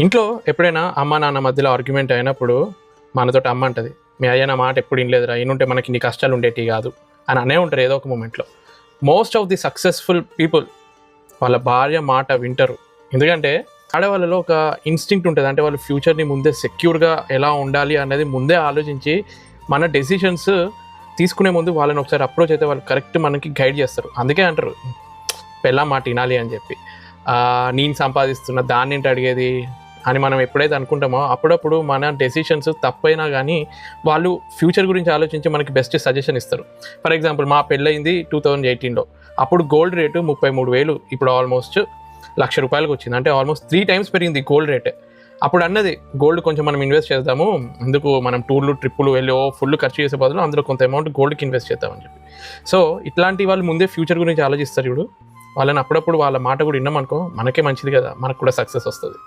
ఇంట్లో ఎప్పుడైనా అమ్మ నాన్న మధ్యలో ఆర్గ్యుమెంట్ అయినప్పుడు మనతోటి అమ్మ అంటది, మీ అయ్య నా మాట ఎప్పుడు వినలేదురా, ఈయనుంటే మనకి ఇన్ని కష్టాలు ఉండేటివి కాదు అని అనే ఉంటారు ఏదో ఒక మూమెంట్లో. Most of the successful people వాళ్ళ భార్య మాట వింటారు. ఎందుకంటే ఆడవాళ్ళలో ఒక ఇన్స్టింక్ట్ ఉంటుంది, అంటే వాళ్ళు ఫ్యూచర్ని ముందే సెక్యూర్గా ఎలా ఉండాలి అనేది ముందే ఆలోచించి మన డెసిషన్స్ తీసుకునే ముందు వాళ్ళని ఒకసారి అప్రోచ్ అయితే వాళ్ళు కరెక్ట్ మనకి గైడ్ చేస్తారు. అందుకే అంటారు పెళ్ళాం మాట వినాలి అని చెప్పి. నేను సంపాదిస్తున్న దాన్ని ఏంటి అడిగేది అని మనం ఎప్పుడైతే అనుకుంటామో అప్పుడప్పుడు మన డెసిషన్స్ తప్పైనా కానీ వాళ్ళు ఫ్యూచర్ గురించి ఆలోచించి మనకి బెస్ట్ సజెషన్ ఇస్తారు. ఫర్ ఎగ్జాంపుల్ మా పెళ్ళయింది 2018లో. అప్పుడు గోల్డ్ రేటు 33,000, ఇప్పుడు ఆల్మోస్ట్ ₹1,00,000 వచ్చింది. అంటే ఆల్మోస్ట్ 3 times పెరిగింది గోల్డ్ రేట్. అప్పుడు అన్నది గోల్డ్ కొంచెం మనం ఇన్వెస్ట్ చేద్దాము, ఎందుకు మనం టూర్లు ట్రిప్పులు వెళ్ళి ఫుల్ ఖర్చు చేసే బదులు అందులో కొంత అమౌంట్ గోల్డ్కి ఇన్వెస్ట్ చేద్దామని చెప్పి. సో ఇట్లాంటి వాళ్ళు ముందే ఫ్యూచర్ గురించి ఆలోచిస్తారు చూడు, వాళ్ళని అప్పుడప్పుడు వాళ్ళ మాట కూడా విన్నామనుకో మనకే మంచిది కదా, మనకు కూడా సక్సెస్ వస్తుంది.